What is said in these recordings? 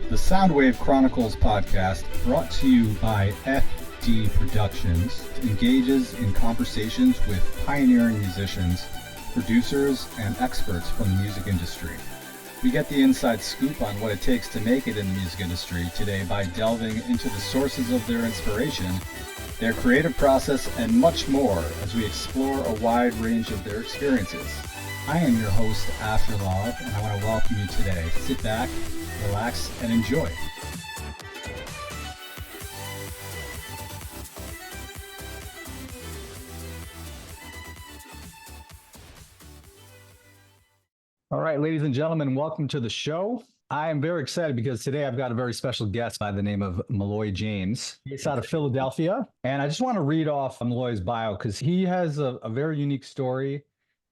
The Soundwave Chronicles podcast, brought to you by FD Productions, engages in conversations with pioneering musicians, producers, and experts from the music industry. We get the inside scoop on what it takes to make it in the music industry today by delving into the sources of their inspiration, their creative process, and much more as we explore a wide range of their experiences. I am your host, Afterlove, and I want to welcome you today. Sit back, relax, and enjoy. All right, ladies and gentlemen, welcome to the show. I am very excited because today I've got a very special guest by the name of Malloy James. He's out of Philadelphia, and I just want to read off Malloy's bio because he has a very unique story,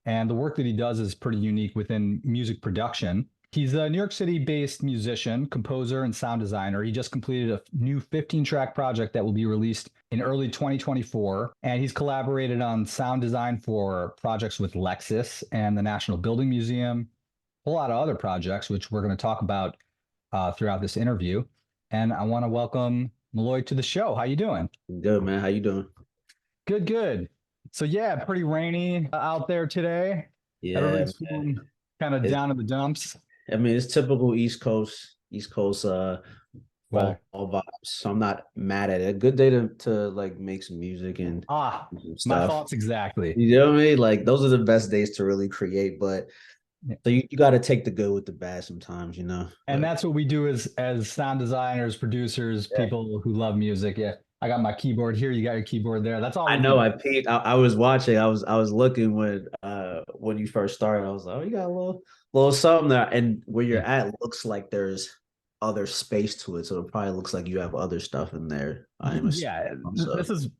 and the work that he does is pretty unique within music production. He's a New York City-based musician, composer, and sound designer. He just completed a new 15-track project that will be released in early 2024, and he's collaborated on sound design for projects with Lexus and the National Building Museum, a whole lot of other projects, which we're going to talk about throughout this interview. And I want to welcome Malloy to the show. How you doing? Good, man. How you doing? Good, good. So yeah, pretty rainy out there today. Yeah, everybody's feeling kind of down in the dumps. I mean, it's typical East Coast Weather. fall vibes. So I'm not mad at it. A good day to like make some music and my stuff. thoughts exactly. You know what I mean? Like those are the best days to really create, but so you got to take the good with the bad sometimes, you know. And that's what we do as sound designers, producers, people who love music. Yeah. I got my keyboard here. You got your keyboard there. That's all. I know. I peeked. I was watching. I was looking when you first started. I was like, oh, you got a little something there. And where you're at looks like there's other space to it. So it probably looks like you have other stuff in there. This is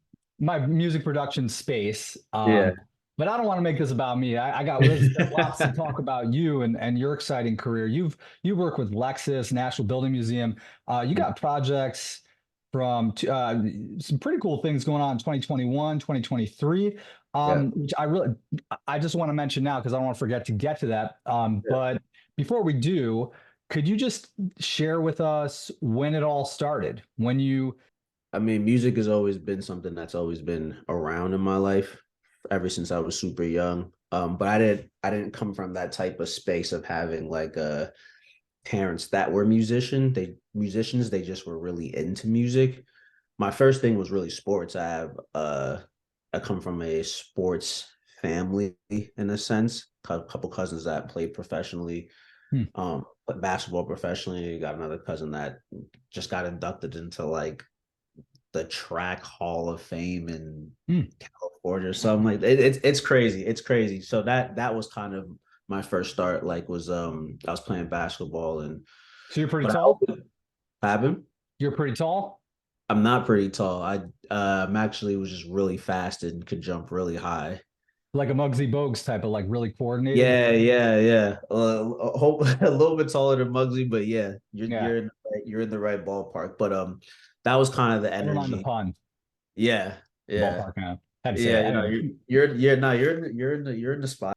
my music production space. Yeah. But I don't want to make this about me. I got lots to talk about you and your exciting career. You work with Lexus, National Building Museum. You got projects from some pretty cool things going on in 2021, 2023, which I just want to mention now because I don't want to forget to get to that. But before we do, could you just share with us when it all started? I mean, music has always been something that's always been around in my life ever since I was super young. But I didn't come from that type of space of having like parents that were musicians. They just were really into music. My first thing was really sports. I come from a sports family in a sense. A couple cousins that played professionally, played basketball professionally. Got another cousin that just got inducted into like the track Hall of Fame in California or something like that. It's crazy. It's crazy. So that was kind of my first start. Like I was playing basketball. And so you're pretty tall? You're pretty tall? I'm not pretty tall. I'm actually was just really fast and could jump really high. Like a Muggsy Bogues type of like really coordinated. Yeah. A little bit taller than Muggsy, but you're in the right ballpark. But that was kind of the energy. On the pun. Yeah. Ballpark now. You're in the spot.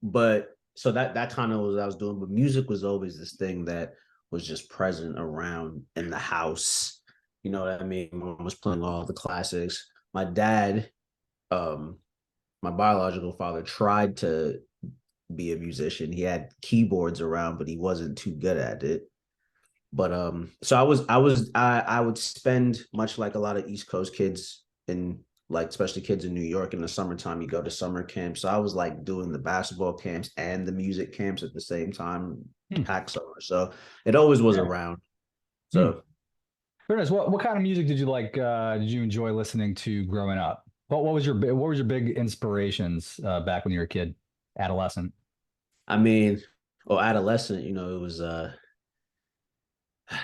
But so that kind of was what I was doing. But music was always this thing that was just present around in the house. You know what I mean? Mom was playing all the classics. My dad, my biological father, tried to be a musician. He had keyboards around, but he wasn't too good at it. But so I would spend, much like a lot of East Coast kids, and like especially kids in New York, in the summertime, you go to summer camps. So I was like doing the basketball camps and the music camps at the same time, packed summer. So it always was around. So very nice. What kind of music did you like? Did you enjoy listening to growing up? What was your big inspirations back when you were a kid, adolescent? I mean, adolescent, you know, it was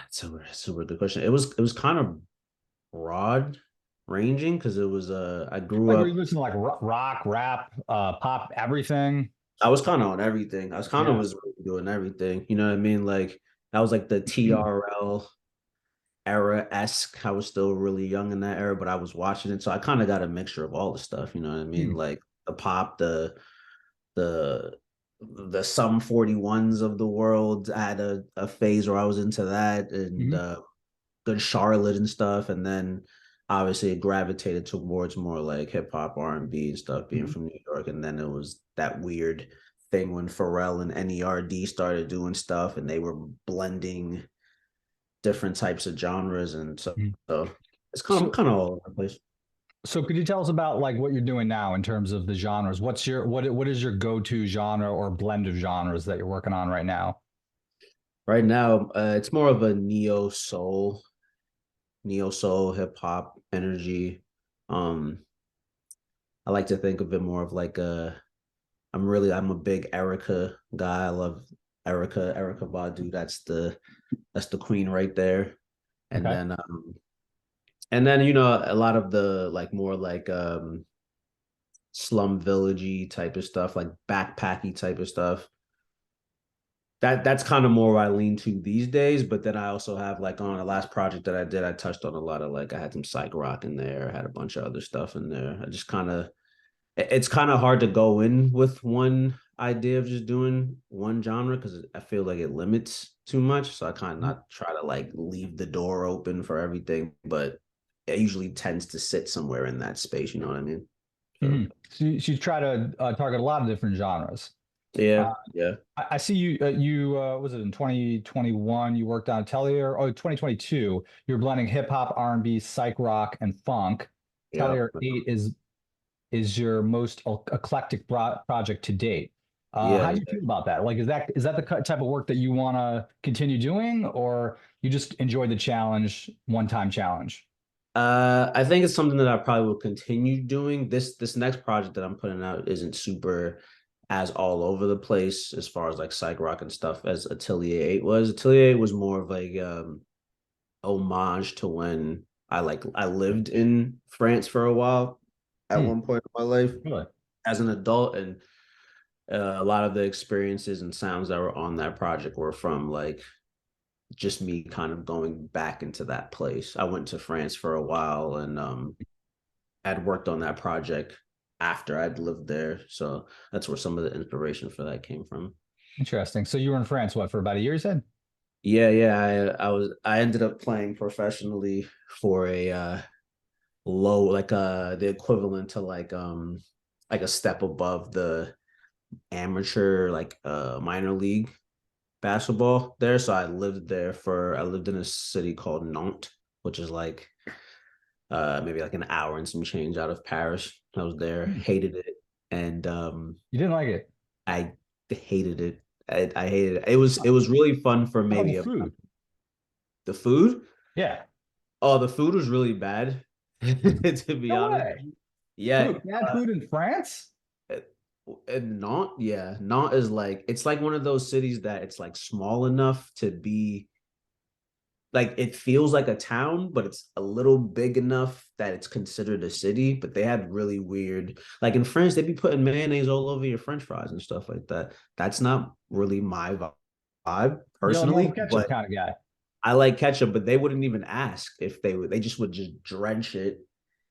it's a super good question. It was kind of broad ranging because it was I grew up. Were you listening to like rock, rap, pop, everything? I was kind of on everything. I was kind of was doing everything. You know what I mean? Like that was like the TRL era-esque. I was still really young in that era, but I was watching it, so I kind of got a mixture of all the stuff. You know what I mean? Like the pop, the the Sum 41s of the world. I had a phase where I was into that, and Mhm. Good Charlotte and stuff, and then obviously it gravitated towards more like hip hop, R&B and stuff, being Mhm. from New York. And then it was that weird thing when Pharrell and NERD started doing stuff, and they were blending different types of genres, and Mhm. so it's So, kind of all over the place. so could you tell us about like what you're doing now in terms of the genres? What is your go-to genre or blend of genres that you're working on right now? Right now, it's more of a neo soul, hip hop energy. Um, I like to think of it more of like a. I'm a big Erica guy. I love Erica Badu. That's the queen right there. And Okay. then you know, a lot of the like more like slum villagey type of stuff, like backpacky type of stuff. That's kind of more I lean to these days. But then I also have like on the last project that I did, I touched on a lot of like I had some psych rock in there, I had a bunch of other stuff in there. I just kind of it's kind of hard to go in with one idea of just doing one genre because I feel like it limits too much. So I kind of not try to like leave the door open for everything, but it usually tends to sit somewhere in that space. You know what I mean? So Mm-hmm. So you try to target a lot of different genres. Uh, yeah, yeah, I see you. Was it in 2021? You worked on Atelier. Oh, 2022. You're blending hip hop, R&B, psych rock, and funk. yeah. Atelier 8 is your most eclectic project to date. How Yeah, do you feel about that? Like, is that the type of work that you want to continue doing, or you just enjoy the challenge, one-time challenge? I think it's something that I probably will continue doing. This next project that I'm putting out isn't super as all over the place as far as like psych rock and stuff as Atelier 8 was. Atelier 8 was more of like homage to when I lived in France for a while at Hmm, one point in my life really? as an adult, and a lot of the experiences and sounds that were on that project were from like just me kind of going back into that place. I went to France for a while, and I'd worked on that project after I'd lived there. So that's where some of the inspiration for that came from. Interesting. So you were in France, what, for about a year, you said? Yeah, yeah. I ended up playing professionally for a low, like the equivalent to like a step above the amateur like minor league basketball there. So I lived in a city called Nantes, which is like maybe like an hour and some change out of Paris. I was there, Hmm. hated it, and You didn't like it. I hated it. I hated it. It was really fun for How about the maybe food? the food. Yeah. Oh, the food was really bad, to be No honest. way. Yeah, Bad food in France? and Nantes, yeah, Nantes is like it's like one of those cities that it's like small enough to be like it feels like a town, but it's a little big enough that it's considered a city. But they had really weird, like in France, they'd be putting mayonnaise all over your French fries and stuff like that. That's not really my vibe You're more of a personally, ketchup but kind of guy. I like ketchup. But they wouldn't even ask if they would. They just would just drench it,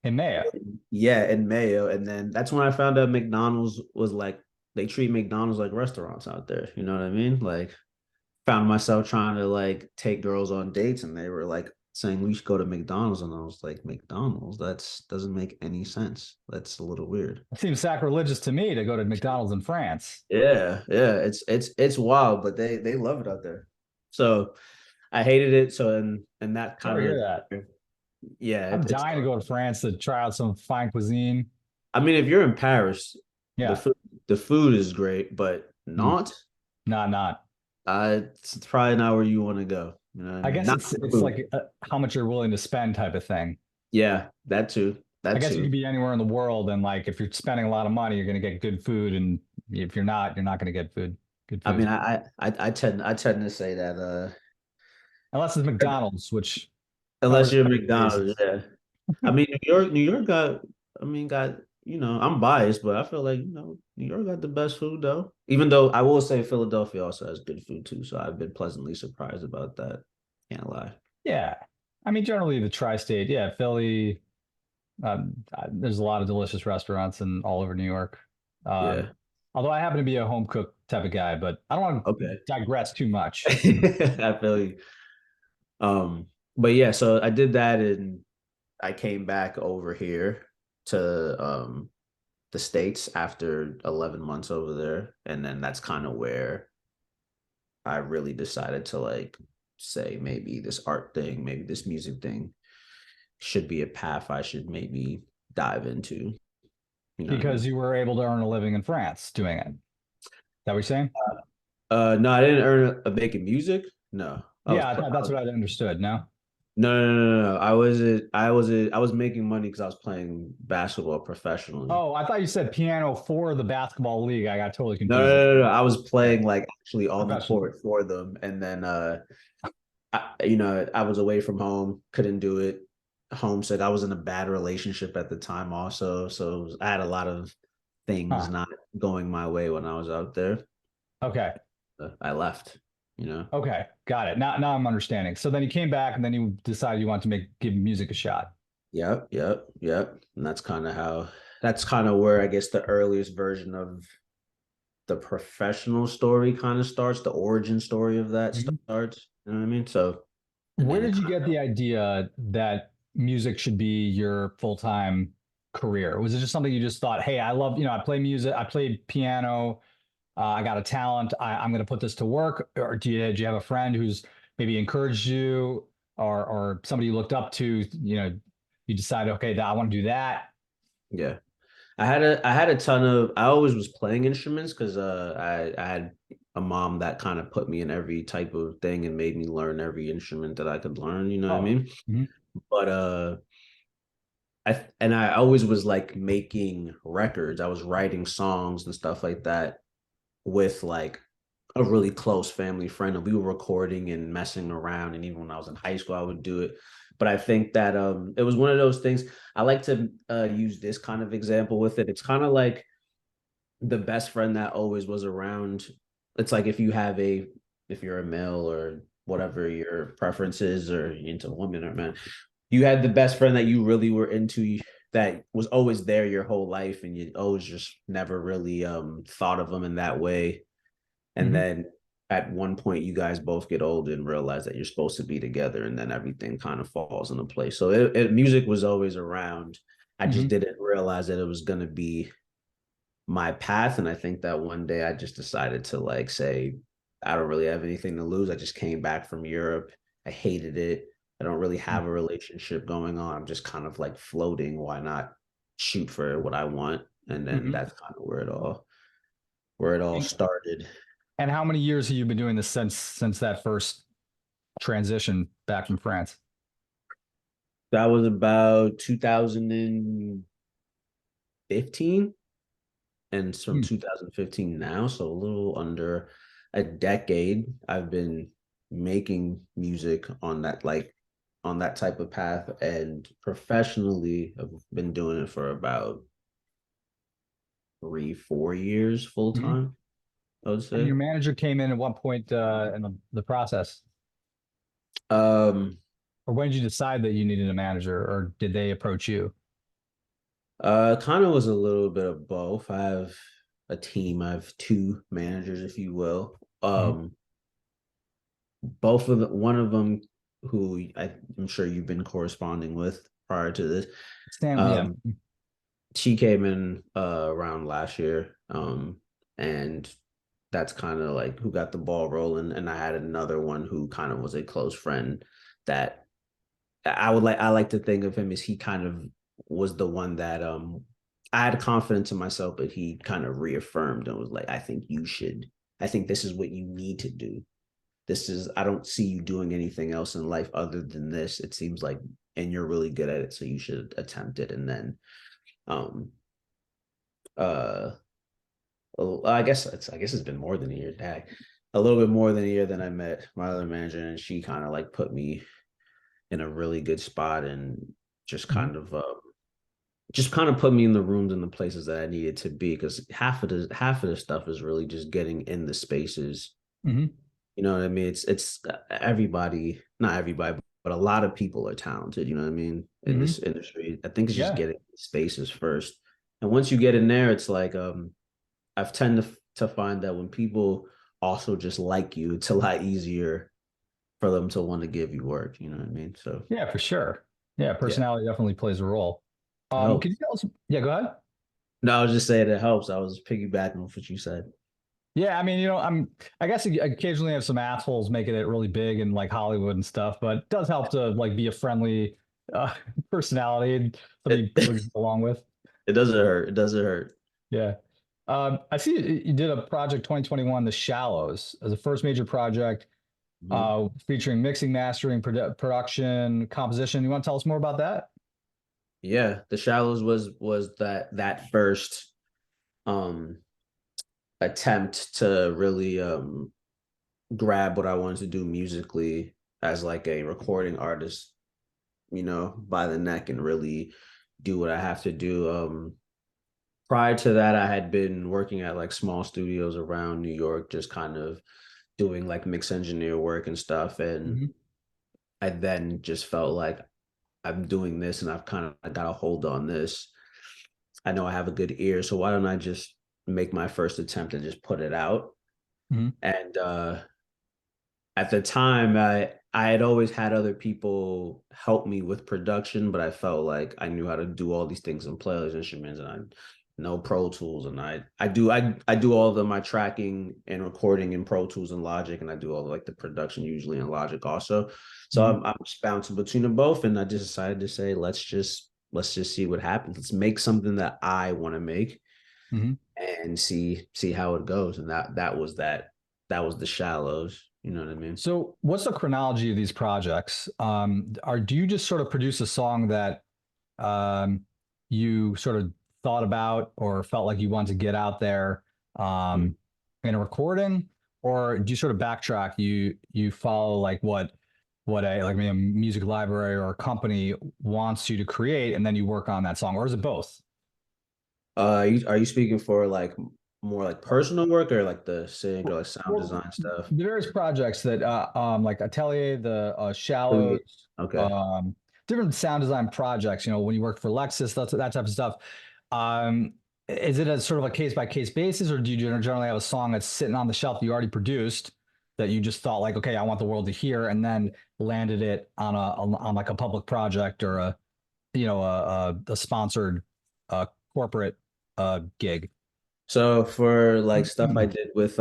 In mayo. yeah, in mayo. And then that's when I found out McDonald's was like they treat McDonald's like restaurants out there. You know what I mean? Like found myself trying to like take girls on dates, and they were like saying we should go to McDonald's, and I was like, McDonald's? That's doesn't make any sense. That's a little weird. It seems sacrilegious to me to go to McDonald's in France. Yeah, yeah, it's wild, but they love it out there. So I hated it. So and that Sorry to kind hear that. of yeah, I'm it's. dying to go to France to try out some fine cuisine. I mean, if you're in Paris, the Yeah. food the food is great, but Mm, not. not. It's probably not where you want to go. You know what I I mean? guess Not for it's food. like how much you're willing to spend type of thing. Yeah, that too. I That guess you too. could be anywhere in the world, and like if you're spending a lot of money, you're going to get good food, and if you're not going to get good I mean, food I tend to say that unless it's McDonald's, which unless covers you're all the McDonald's, bases. yeah. I mean, New York got. I mean, got I'm biased, but I feel like New York got the best food though. Even though I will say Philadelphia also has good food too, so I've been pleasantly surprised about that. Can't lie. Yeah, I mean generally the tri-state, yeah, Philly. There's a lot of delicious restaurants in all over New York. Um, Yeah. Although I happen to be a home cook type of guy, but I don't want to Okay. digress too much. I feel you. Um, but yeah, so I did that and I came back over here to the States after 11 months over there. And then that's kind of where I really decided to like say maybe this art thing, maybe this music thing should be a path I should maybe dive into. You know what I Because mean? you were able to earn a living in France doing it. Is that what you're saying? No, I didn't earn a making music. No, I was Yeah, that's what I understood. No. no. I was making money because I was playing basketball professionally. Oh, I thought you said piano for the basketball league. I got totally No, confused. I was Okay. playing like actually on the Professional. court for them, and then I was away from home, couldn't do it. Homesick. I was in a bad relationship at the time, also, so I had a lot of things Huh. not going my way when I was out there. Okay. I left. You know. Okay. Got it. Now I'm understanding. So then you came back and then you decided you wanted to give music a shot. Yep. And that's kind of where I guess the earliest version of the professional story kind of starts, the origin story of that Mhm. starts. You know what I mean? So, and Where then it did you kind get the idea that music should be your full-time career? Was it just something you just thought, hey, I love, I play music, I play piano, I got a talent, I'm going to put this to work? Or did you have a friend who's maybe encouraged you, or somebody you looked up to, you decided, okay, that I want to do that. yeah. I had a ton of I always was playing instruments because I had a mom that kind of put me in every type of thing and made me learn every instrument that I could learn, you know what I Oh, mean? mhm, But I always was like making records. I was writing songs and stuff like that with like a really close family friend, and we were recording and messing around. And even when I was in high school, I would do it. But I think that it was one of those things. I like to use this kind of example with it. It's kind of like the best friend that always was around. It's like if you're a male or whatever your preference is, or into women or men, you had the best friend that you really were into, that was always there your whole life, and you always just never really thought of them in that way. And mhm, then at one point you guys both get old and realize that you're supposed to be together, and then everything kind of falls into place. So music was always around. I just mhm, didn't realize that it was going to be my path. And I think that one day I just decided to like say, I don't really have anything to lose. I just came back from Europe. I hated it. I don't really have a relationship going on. I'm just kind of like floating. Why not shoot for what I want? And then mhm. that's kind of where it all And, started. and how many years have you been doing this since that first transition back from France? That was about 2015, and it's from Hmm. 2015 now, so a little under a decade I've been making music on that type of path, and professionally I've been doing it for about 3 4 years full Mhm. time, I would And say. your manager came in at one point in the process, um or when did you decide that you needed a manager, or did they approach you? kind of was a little bit of both. I have a team. I have two managers, if you will. Mhm. Both of the one of them, who I'm sure you've been corresponding with prior to this, Stanley, yeah. um, she came in around last year, and that's kind of like who got the ball rolling. And I had another one who kind of was a close friend that I like to think of him as he kind of was the one that I had confidence in myself, but he kind of reaffirmed and was like, I think this is what you need to do. I don't see you doing anything else in life other than this. It seems like, and you're really good at it, so you should attempt it. And then um uh I guess it's been more than a year. Dang. A little bit more than a year than I met my other manager, and she kind of like put me in a really good spot, and just Mhm. kind of just kind of put me in the rooms and the places that I needed to be, because half of the stuff is really just getting in the spaces. Mhm. You know what I mean? It's everybody, not everybody, but a lot of people are talented. You know what I mean? In this Mhm. industry, I think it's just Yeah. getting spaces first, and once you get in there, it's like I've tend to find that when people also just like you, it's a lot easier for them to want to give you work. You know what I mean? So Yeah, for sure. Yeah, yeah, personality definitely plays a role. it Can you helps. tell us? Yeah, go ahead. No, I was just saying it helps. I was piggybacking off what you said. Yeah, I mean, I guess you occasionally have some assholes making it really big in like Hollywood and stuff, but it does help to like be a friendly uh, personality and something It people get along with. it doesn't hurt. It doesn't hurt. Yeah. I see you did a project 2021, The Shallows, as a first major project Mhm. featuring mixing, mastering, production, composition. You want to tell us more about that? Yeah, the shallows was that first um attempt to really grab what I wanted to do musically as like a recording artist, by the neck and really do what I have to do. Prior to that, I had been working at like small studios around New York, just kind of doing like mix engineer work and stuff. And Hmm. I then just felt like I'm doing this and I've kind of got a hold on this. I know I have a good ear, so why don't I just make my first attempt and just put it out? Hmm. And at the time, I had always had other people help me with production, but I felt like I knew how to do all these things and play all these instruments, and I know Pro Tools, and I do all of my tracking and recording in Pro Tools and Logic, and I do all like the production usually in Logic also. So Hmm. I'm just bouncing between them both, and I just decided to say let's just see what happens. Let's make something that I want to make Hmm. and see how it goes. And that was the shallows. You know what I mean? So, what's the chronology of these projects? Do you just sort of produce a song that um, you sort of thought about or felt like you wanted to get out there Mm. um, in a recording, or do you sort of backtrack? You follow like what a like maybe a music library or a company wants you to create, and then you work on that song, or is it both? Are you speaking for like more like personal work or like the sync or like sound Well, design stuff? the various projects that like Atelier, the For me, Shallows, okay. um, different sound design projects. When you work for Lexus, that type of stuff. Um, is it a sort of a case by case basis, or do you generally have a song that's sitting on the shelf that you already produced that you just thought like, okay, I want the world to hear, and then landed it on like a public project or a sponsored corporate gig? So for like stuff I did with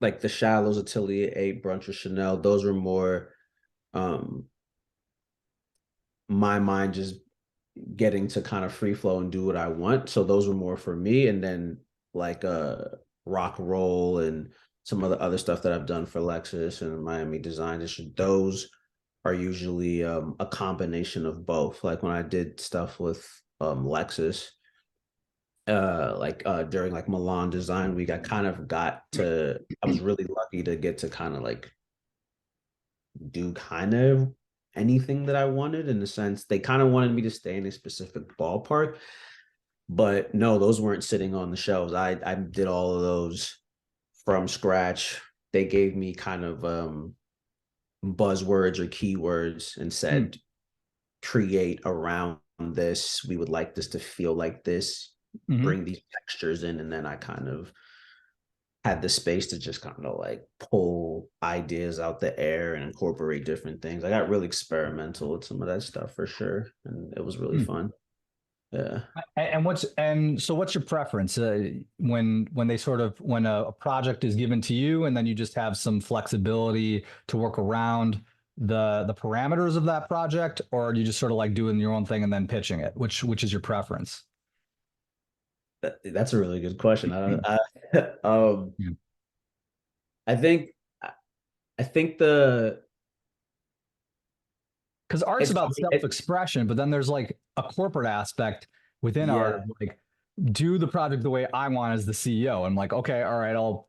like the Shallows, Atelier 8, Brunch with Chanel, those were more um my mind just getting to kind of free flow and do what I want. So those were more for me. And then like rock roll and some of the other stuff that I've done for Lexus and Miami Design District, those are usually a combination of both. Like when I did stuff with Lexus, during like Milan Design Week, I was really lucky to get to kind of like do kind of anything that I wanted in the sense they kind of wanted me to stay in a specific ballpark. But no, those weren't sitting on the shelves. I did all of those from scratch. They gave me kind of buzzwords or keywords and Mm, said, create around this. We would like this to feel like this, mhm. bring these textures in. And then I kind of had the space to just kind of like pull ideas out the air and incorporate different things. I got really experimental with some of that stuff for sure. And it was really Mm. fun. Yeah. And so what's your preference when they sort of when a project is given to you and then you just have some flexibility to work around the parameters of that project, or do you just sort of like doing your own thing and then pitching it? Which is your preference? That's a really good question. Mm. Yeah. I think I think the Because art's it's about funny. self-expression, but then there's like a corporate aspect within art Yeah, of like do the project the way I want as the CEO. I'm like, okay, all right, I'll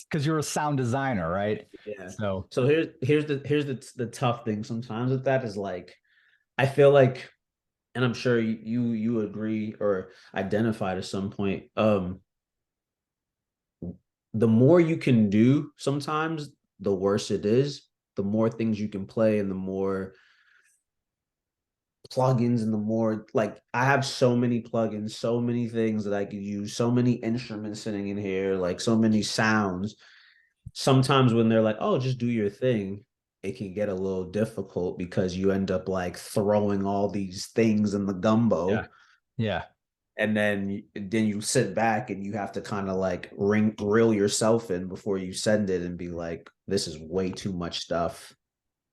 because you're a sound designer, right? yeah. So So here's the tough thing sometimes with that is like I feel like, and I'm sure you agree or identify to some point. The more you can do, sometimes the worse it is. The more things you can play, and the more plugins and the more like I have so many plugins, so many things that I could use, so many instruments sitting in here, like so many sounds. Sometimes when they're like, "Oh, just do your thing," it can get a little difficult because you end up like throwing all these things in the Yeah. gumbo, Yeah. and then you sit back and you have to kind of like reel yourself in before you send it and be like, "This is way too much stuff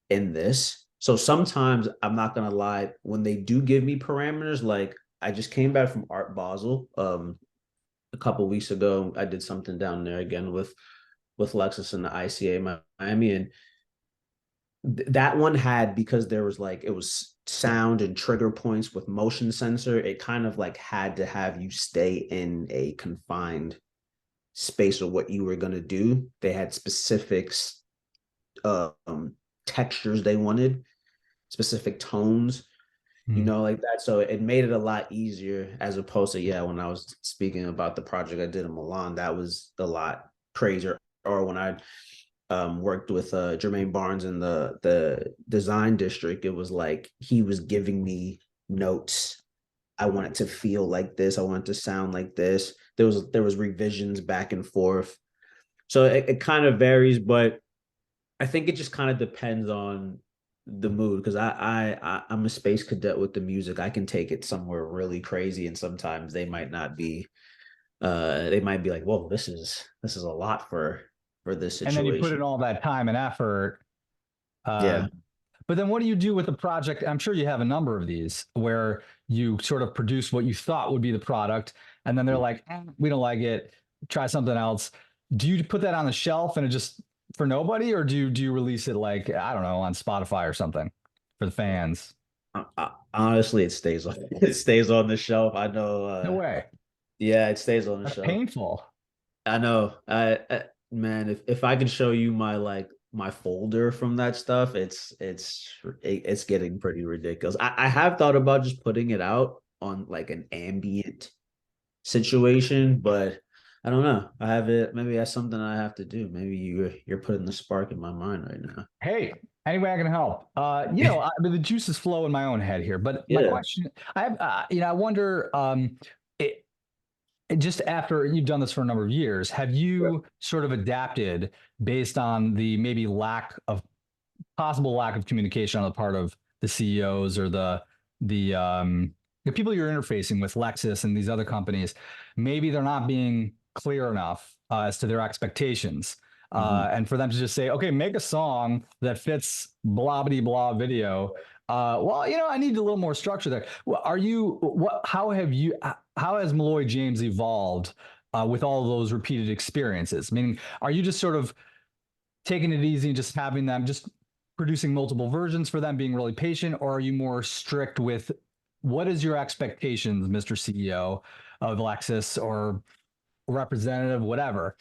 in this." So sometimes I'm not gonna lie, when they do give me parameters, like I just came back from Art Basel a couple weeks ago. I did something down there again with Lexus and the ICA Miami, and that one had, because there was like it was sound and trigger points with motion sensor, it kind of like had to have you stay in a confined space of what you were going to do. They had specifics, textures they wanted, specific tones, Hmm. like that. So it made it a lot easier as opposed to, yeah, when I was speaking about the project I did in Milan, that was a lot crazier. Or when I worked with Jermaine Barnes in the design district, it was like he was giving me notes. I want it to feel like this. I want it to sound like this. There was revisions back and forth. So it kind of varies, but I think it just kind of depends on the mood because I'm a space cadet with the music. I can take it somewhere really crazy, and sometimes they might be like, whoa, this is a lot for this And then you put situation. in all that time and effort. Uh, Yeah. but then what do you do with the project? I'm sure you have a number of these where you sort of produce what you thought would be the product, and then they're like, we don't like it. Try something else. Do you put that on the shelf and it just for nobody, or do you release it like I don't know on Spotify or something for the fans? Honestly, it stays on it stays on the shelf. I know. No way. Yeah, it stays on the That's shelf. painful. I know. Man, if I can show you my folder from that stuff, it's getting pretty ridiculous. I have thought about just putting it out on like an ambient situation, but I don't know. I have it. Maybe that's something I have to do. Maybe you're putting the spark in my mind right now. Hey, any way I can help. The juices flow in my own head here, but my Yeah. question, I have, I wonder, it, just after you've done this for a number of years, have you sort of adapted based on the maybe possible lack of communication on the part of the CEOs or the people you're interfacing with, Lexus and these other companies? Maybe they're not being clear enough as to their expectations. Mhm. And for them to just say, okay, make a song that fits blah blah blah video. Well, I need a little more structure there. Well, how has Malloy James evolved with all those repeated experiences? Meaning, are you just sort of taking it easy and just having them just producing multiple versions for them, being really patient, or are you more strict with what is your expectations, Mr. CEO of Lexus or representative, whatever?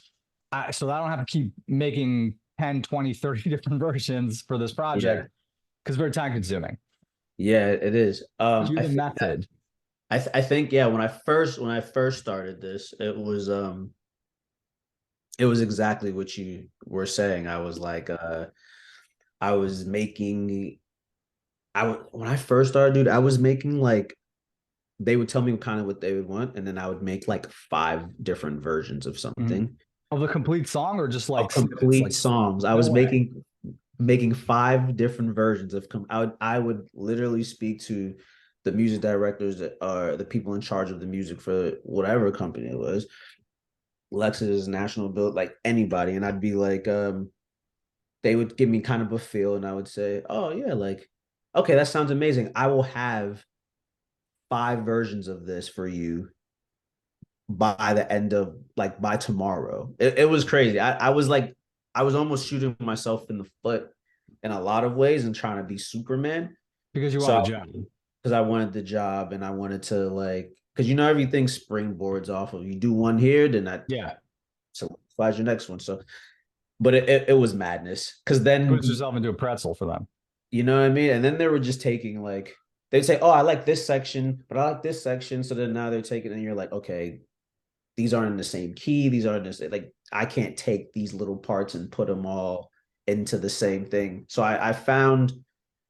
So I don't have to keep making 10, 20, 30 different versions for this Yeah. project because it's very time consuming. Yeah, it is. Do I the think method. I think yeah, when I first started this, it was exactly what you were saying. I was like I was making when I first started, dude, I was making like they would tell me kind of what they would want, and then I would make like five different versions of Mhm. something. Of the complete song or just Of like snippets? complete Like, songs. I no was way. making five different versions of I would literally speak to the music directors that are the people in charge of the music for whatever company it was, Lexus, National Build, like anybody, and I'd be like, they would give me kind of a feel, and I would say, oh yeah, like, okay, that sounds amazing. I will have five versions of this for you by the end of like by tomorrow. It was crazy. I was like, I was almost shooting myself in the foot in a lot of ways and trying to be Superman. Because you want a So job. because I wanted the job and I wanted to like because everything springboards off of you do one here, then that Yeah. solidifies your next one. So but it was madness because then Puts yourself into a pretzel for them. you know what I mean? And then they were just taking like they'd say, oh, I like this section, but I like this section. So then now they're taking and you're like, okay, these aren't in the same key. These aren't this like I can't take these little parts and put them all into the same thing. So I found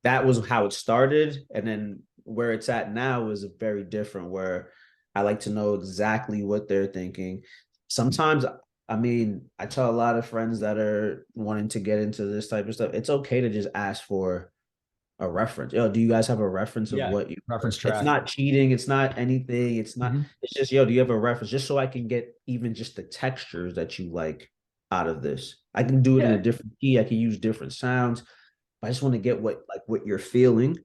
that was how it started, and then where it's at now is very different, where I like to know exactly what they're thinking. Sometimes, I mean, I tell a lot of friends that are wanting to get into this type of stuff, it's okay to just ask for a reference. Yo, do you guys have a reference of Yeah. what you Reference it's track. not cheating, it's not anything, Mhm. it's just, yo, do you have a reference just so I can get even just the textures that you like out of this? I can do it in a Yeah. different key, I can use different sounds. I just want to get what you're feeling.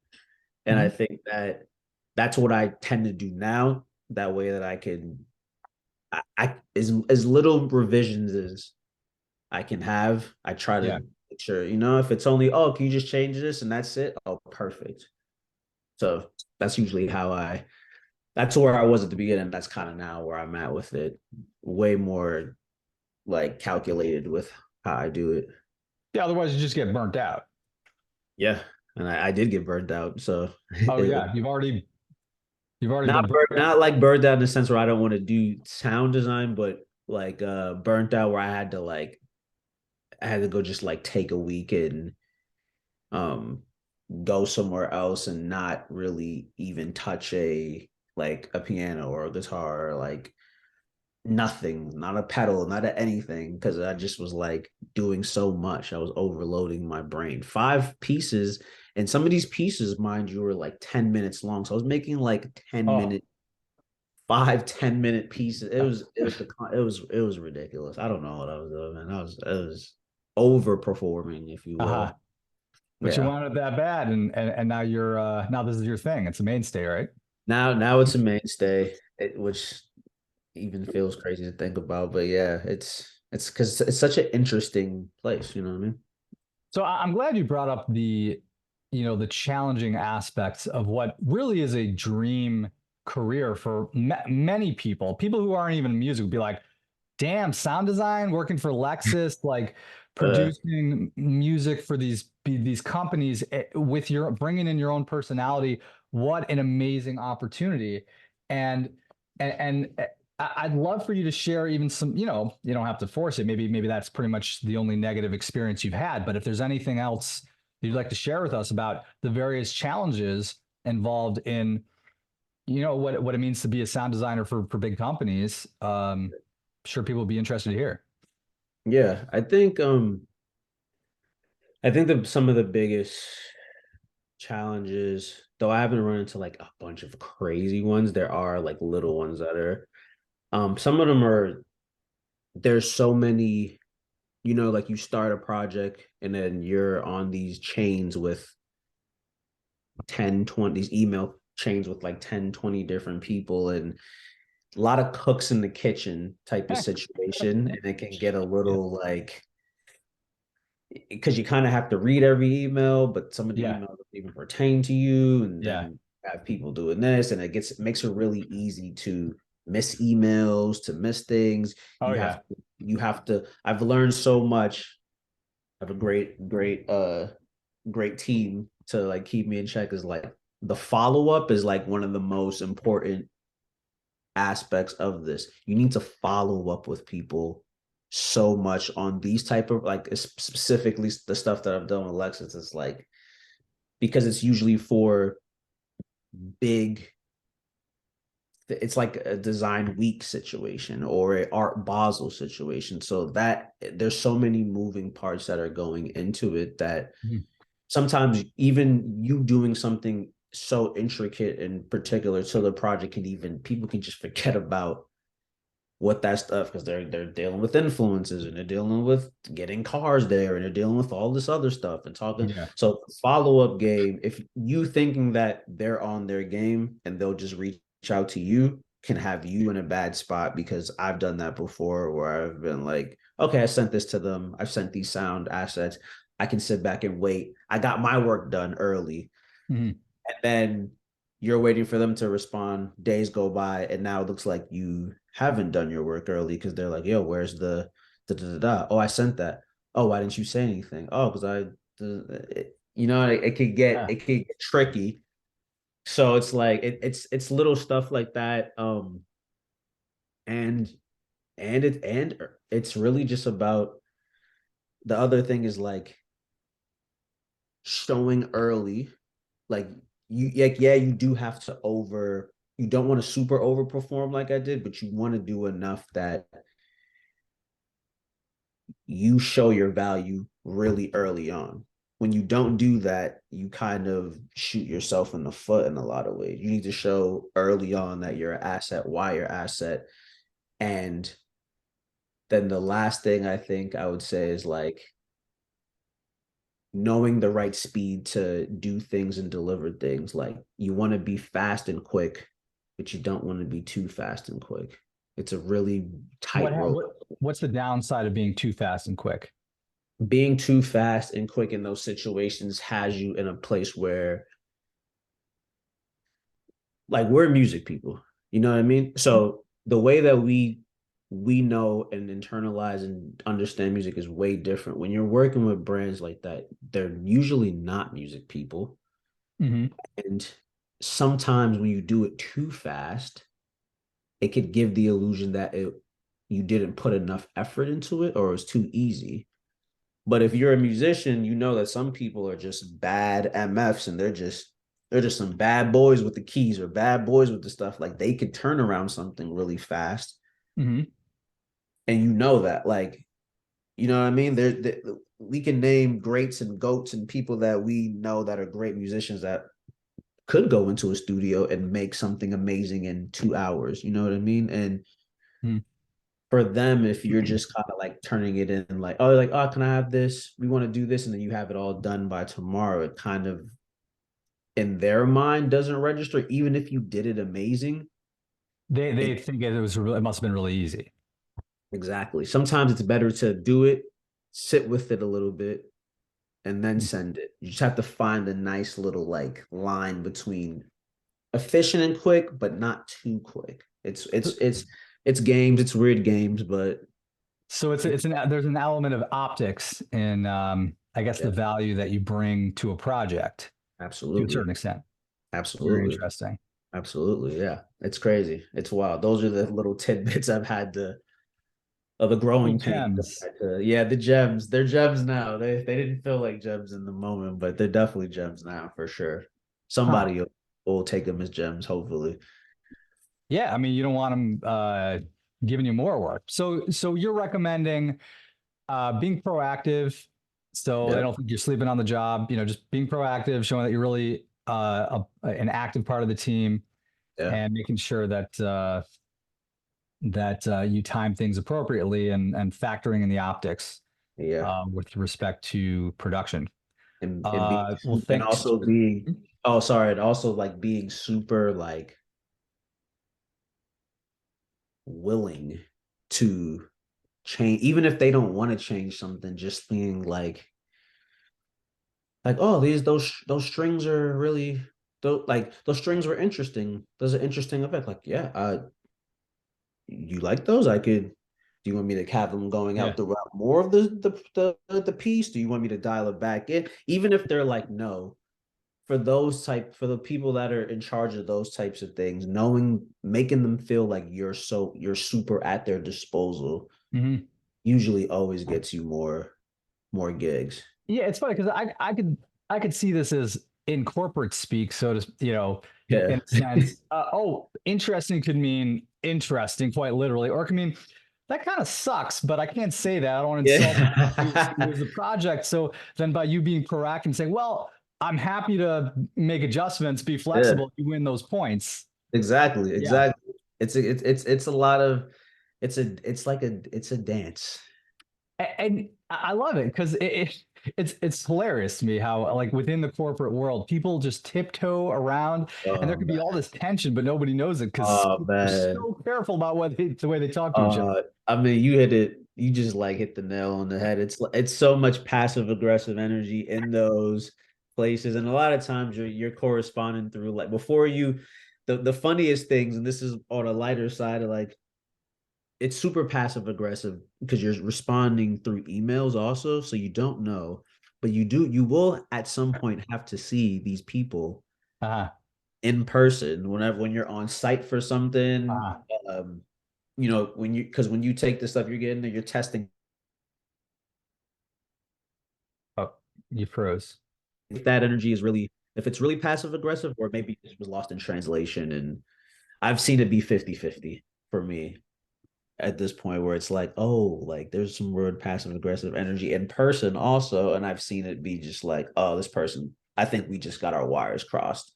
And I Mhm. think that that's what I tend to do now. That way that I can I as little revisions as I can have. I try Yeah. to make sure, if it's only, oh, can you just change this and that's it? Oh, perfect. So that's usually that's where I was at the beginning. That's kind of now where I'm at with it. Way more like calculated with how I do it. Yeah. Otherwise, you just get burnt out. Yeah. And I did get burned out. So Oh it, yeah, you've already been burnt out. not like burned out in the sense where I don't want to do sound design, but like burnt out where I had to go just like take a week and um go somewhere else and not really even touch a piano or a guitar or like nothing, not a pedal, not a anything, because I just was like doing so much. I was overloading my brain. 5 pieces, and some of these pieces, mind you, were like 10 minutes long. So I was making like 10 Oh. minute, 5, 10 minute pieces. It was ridiculous. I don't know what I was doing, man. I was overperforming, if you Uh-huh. will. But you Yeah. wanted it that bad, and now you're now this is your thing. It's a mainstay, right? Now it's a mainstay, which even feels crazy to think about. But yeah, it's because it's such an interesting place. You know what I mean? So I'm glad you brought up the challenging aspects of what really is a dream career for many people. People who aren't even in music would be like, "Damn, sound design, working for Lexus, like Uh, producing music for these companies with your bringing in your own personality. What an amazing opportunity!" And and I'd love for you to share even some, you don't have to force it. Maybe that's pretty much the only negative experience you've had. But if there's anything else you'd like to share with us about the various challenges involved in, what it means to be a sound designer for big companies, sure people will be interested to hear. yeah, I think that some of the biggest challenges, though I haven't run into like a bunch of crazy ones, there are like little ones that are some of them are there's so many, like you start a project and then you're on these chains with 10, 20, these email chains with like 10, 20 different people, and a lot of cooks in the kitchen type of situation. And it can get a Yeah. little like, because you kind of have to read every email, but some of the Yeah. emails don't even pertain to you. And Yeah. then have people doing this, and it makes it really easy to miss emails, to miss things. Oh yeah. I've learned so much. I have a great team to like keep me in check. Is like the follow-up is like one of the most important aspects of this. You need to follow up with people so much on these type of like specifically the stuff that I've done with Lexus. It's like, because it's usually for big, it's like a design week situation or a art Basel situation. So that there's so many moving parts that are going into it that Mhm. sometimes even you doing something so intricate and particular to the project can even people can just forget about what that stuff, because they're dealing with influences and they're dealing with getting cars there and they're dealing with all this other stuff and talking. Yeah. So follow-up game, if you thinking that they're on their game and they'll just reach out to you, can have you in a bad spot, because I've done that before where I've been like, okay, I sent this to them, I've sent these sound assets, I can sit back and wait, I got my work done early, Mhm. and then you're waiting for them to respond. Days go by, and now it looks like you haven't done your work early, because they're like, "Yo, where's the da da da da? Oh, I sent that. Oh, why didn't you say anything? Oh, because it could get Yeah. tricky. So it's like it's little stuff like that. And it's really just about, the other thing is like showing early, like you do have to you don't want to super overperform like I did, but you want to do enough that you show your value really early on. When you don't do that, you kind of shoot yourself in the foot in a lot of ways. You need to show early on that you're an asset, why you're an asset. And then the last thing I think I would say is like knowing the right speed to do things and deliver things. Like you want to be fast and quick, but you don't want to be too fast and quick. It's a really What, tight ha- rope. what what's the downside of being too fast and quick? Being too fast and quick in those situations has you in a place where, like, we're music people, you know what I mean? So the way that we know and internalize and understand music is way different. When you're working with brands like that, they're usually not music people. Hmm. And sometimes when you do it too fast, it could give the illusion that you didn't put enough effort into it or it's too easy. But if you're a musician, you know that some people are just bad MFs and they're just some bad boys with the keys or bad boys with the stuff. Like they could turn around something really fast. Hmm. And you know that. Like, you know what I mean? We can name greats and goats and people that we know that are great musicians that could go into a studio and make something amazing in 2 hours. You know what I mean? And for them, if you're just kind of like turning it in like, oh, can I have this? We want to do this, and then you have it all done by tomorrow, it kind of in their mind doesn't register, even if you did it amazing. They It think it must have been really easy. exactly. Sometimes it's better to do it, sit with it a little bit, and then Hmm. send it. You just have to find a nice little like line between efficient and quick, but not too quick. It's games, it's weird games, but So it's an there's an element of optics in I guess the yeah, value that you bring to a project to a absolutely, certain extent. Very absolutely. interesting. Absolutely, yeah. It's crazy. It's wild. Those are the little tidbits I've had to of the Little growing pains. gems. Yeah, the gems. They're gems now. They didn't feel like gems in the moment, but they're definitely gems now for sure. Huh. Somebody will take them as gems, hopefully. Yeah, I mean, you don't want them giving you more work. So you're recommending being proactive, so they Yeah, don't think you're sleeping on the job. You know, just being proactive, showing that you're really an active part of the team, yeah, and making sure that you time things appropriately and factoring in the optics yeah. with respect to production. And being Well, and thanks. also being oh sorry, and also like being super like willing to change, even if they don't want to change something, just being like, oh, those strings are really those strings were interesting. Those are interesting effect. Like, yeah, you like those? I could. Do you want me to have them going Yeah. out throughout more of the piece? Do you want me to dial it back in? Even if they're like, no, for the people that are in charge of those types of things, knowing making them feel like you're super at their disposal Hmm. usually always gets you more gigs. Yeah, it's funny because I could see this as in corporate speak, so to in Yeah. a sense. Oh, interesting could mean interesting, quite literally, or it could mean that kind of sucks, but I can't say that. I don't want to insult who Yeah. was the project. So then, by you being proactive and saying, "Well, I'm happy to make adjustments, be Yeah. flexible," you win those points. Exactly, Yeah, exactly. It's a lot of it's a dance. and I love it because it's hilarious to me how like within the corporate world people just tiptoe around and there Oh can be all man. this tension but nobody knows it because Oh people are man. so careful about the way they talk to each other. I mean, you hit it. You just like hit the nail on the head. It's so much passive aggressive energy in those places, and a lot of times you're corresponding through like before you. The funniest things, and this is on a lighter side of like it's super passive aggressive because you're responding through emails also, so you don't know, but you will at some point have to see these people uh, in person when you're on site for something. uh, um when you take the stuff you're getting there, you're testing oh, you froze. if that energy is really if it's really passive aggressive, or maybe it was lost in translation. And I've seen it be 50-50 for me at this point, where it's like, oh, like there's some weird passive aggressive energy in person also. And I've seen it be just like, oh, this person, I think we just got our wires crossed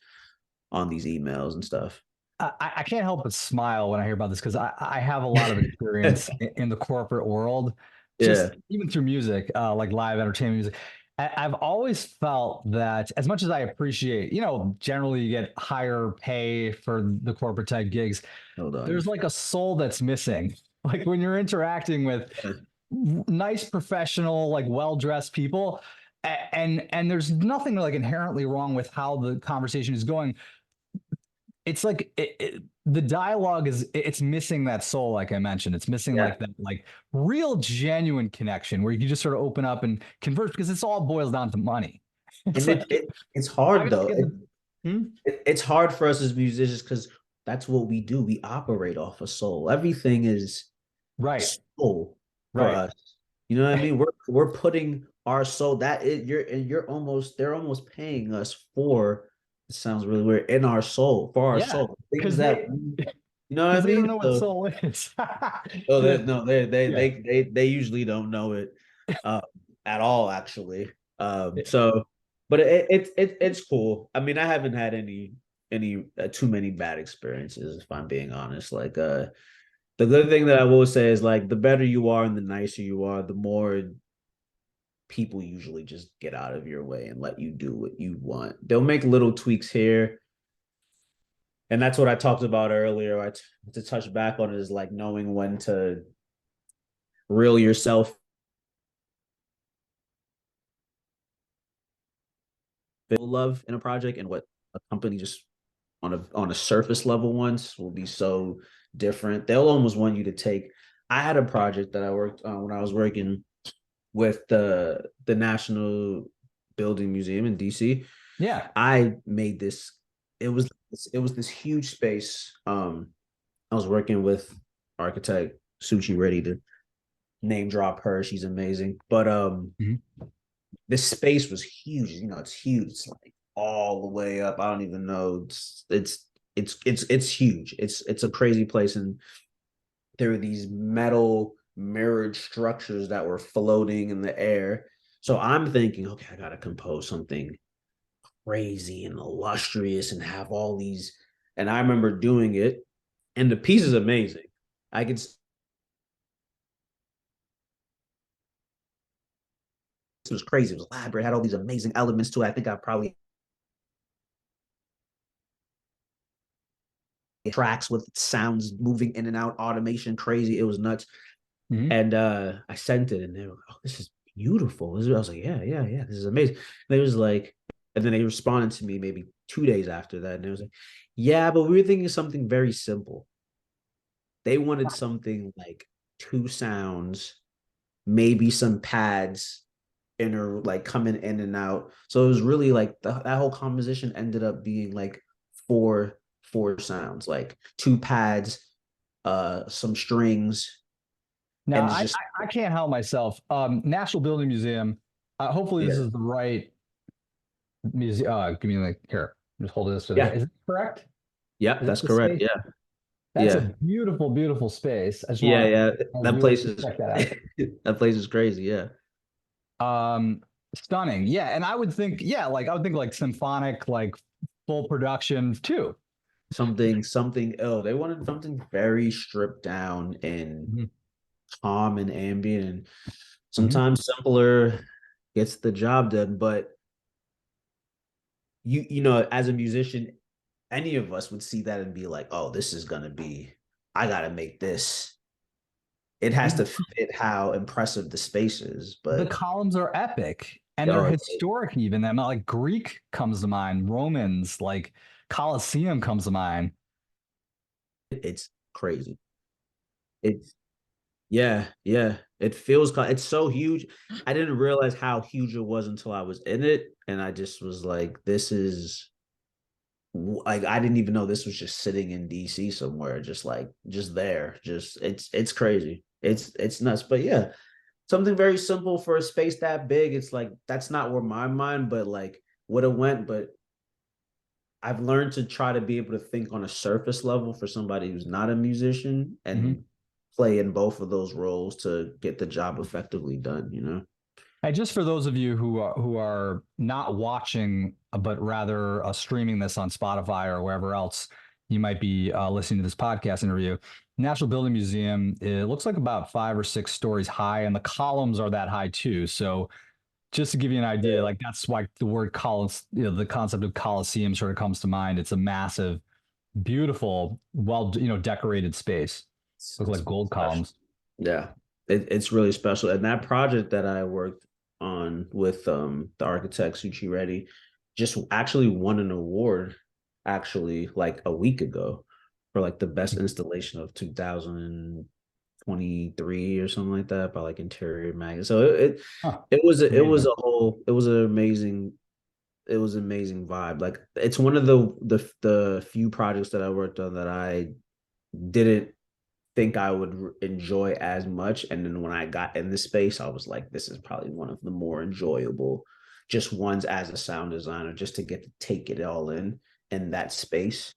on these emails and stuff. I can't help but smile when I hear about this because I have a lot of experience in the corporate world, Yeah. just even through music, like live entertainment music. I've always felt that as much as I appreciate, generally you get higher pay for the corporate type gigs, Hold on. there's like a soul that's missing. Like when you're interacting with Yeah. nice, professional, like well-dressed people, and there's nothing like inherently wrong with how the conversation is going. It's like the dialogue it's missing that soul, like I mentioned. It's missing Yeah. like that like real genuine connection where you can just sort of open up and converse because it's all boils down to money. It's And like it's I hard gotta though. get the hmm? It's hard for us as musicians because that's what we do. We operate off of soul. Everything is Right, soul for right. us. You know what I mean? We're putting our soul that it you're almost they're almost paying us for, it sounds really weird, in our soul, for our Yeah, soul. Things because that they you know what I because they don't mean? know what So soul is. oh The- no, yeah. they usually don't know it uh at all actually. So but it's cool. I mean, I haven't had any too many bad experiences if I'm being honest. Like the good thing that I will say is like the better you are and the nicer you are, the more people usually just get out of your way and let you do what you want. They'll make little tweaks here. And that's what I talked about earlier. To touch back on it is like knowing when to reel yourself love in a project, and what a company just on a surface level once will be so different. They'll almost want you to take. I had a project that I worked on when I was working with the National Building Museum in DC. Yeah. I made this. It was it was this huge space. I was working with architect Suchi, ready to name drop her. She's amazing. But Mhm. this space was huge. You know, it's huge. It's like all the way up. I don't even know. It's huge. It's a crazy place, and there were these metal mirrored structures that were floating in the air. So I'm thinking, okay, I gotta compose something crazy and illustrious and have all these. And I remember doing it, and the piece is amazing. I could. It was crazy. It was elaborate. It had all these amazing elements to it. I think I probably tracks with sounds moving in and out, automation, crazy. It was nuts. Mhm. And I sent it, and they were like, "Oh, this is beautiful." I was like, "Yeah, yeah, yeah, this is amazing." And they was like, and then they responded to me maybe 2 days after that, and they was like, "Yeah, but we were thinking something very simple. They wanted something like two sounds, maybe some pads, inner like coming in and out. So it was really like that whole composition ended up being like four sounds, like two pads, some strings, No, and it's I just I can't help myself. National Building Museum. Hopefully, this yeah, is the right museum. Give me like here. Just hold this to the. yeah, Is it correct? yeah, Is that that's the correct. space? Yeah, That's a yeah, beautiful, beautiful space. I just yeah, want yeah. our That viewers place to is check that out. that place is crazy. Yeah, Stunning. Yeah, and I would think, yeah, like I would think like symphonic, like full production too. something. Oh, they wanted something very stripped down and Mhm. calm and ambient, and Mhm. sometimes simpler gets the job done. But you know, as a musician, any of us would see that and be like, oh, this is gonna be, I gotta make this. It has to fit how impressive the space is, The but columns are epic and they're oh, historic even. That like Greek comes to mind, Romans, like Colosseum comes to mind. it's crazy. It's yeah, yeah. It feels it's so huge. I didn't realize how huge it was until I was in it, and I just was like, this is like I didn't even know this was just sitting in DC somewhere, just like just there. Just it's crazy. It's nuts. But yeah, something very simple for a space that big. It's like that's not where my mind, but like would have went. But I've learned to try to be able to think on a surface level for somebody who's not a musician Mhm. and play in both of those roles to get the job effectively done, you know? And just for those of you who are not watching, but rather streaming this on Spotify or wherever else you might be listening to this podcast interview, National Building Museum, it looks like about 5 or 6 stories high, and the columns are that high too. So just to give you an idea, Yeah. like that's why the word columns, the concept of Coliseum sort of comes to mind. It's a massive, beautiful, well, decorated space. Look It's like gold special. columns. Yeah. It's really special. And that project that I worked on with the architect Suchi Reddy just actually won an award actually like a week ago for like the best installation of 2023 or something like that by like Interior Magazine. So Huh, it was amazing. a whole it was an amazing vibe. Like it's one of the few projects that I worked on that I didn't think I would enjoy as much. And then when I got in the space, I was like, this is probably one of the more enjoyable just ones as a sound designer, just to get to take it all in that space.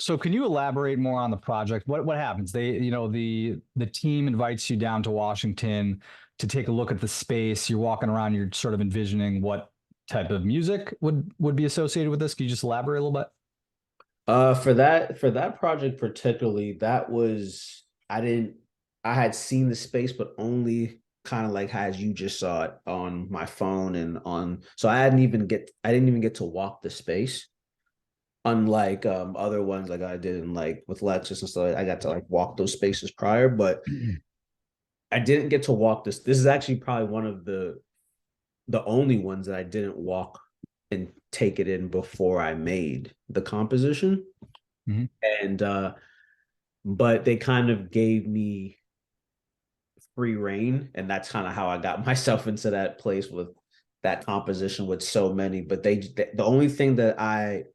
So can you elaborate more on the project? What happens? The team invites you down to Washington to take a look at the space. You're walking around, you're sort of envisioning what type of music would be associated with this. Can you just elaborate a little bit? For that project particularly, that was I had seen the space, but only kind of like as you just saw it on my phone and on so I didn't even get to walk the space. Unlike other ones like I did in like with Lexus and stuff, I got to like walk those spaces prior, but I didn't get to walk this. This is actually probably one of the only ones that I didn't walk and take it in before I made the composition. Mhm. And but they kind of gave me free reign, and that's kind of how I got myself into that place with that composition with so many. But the only thing that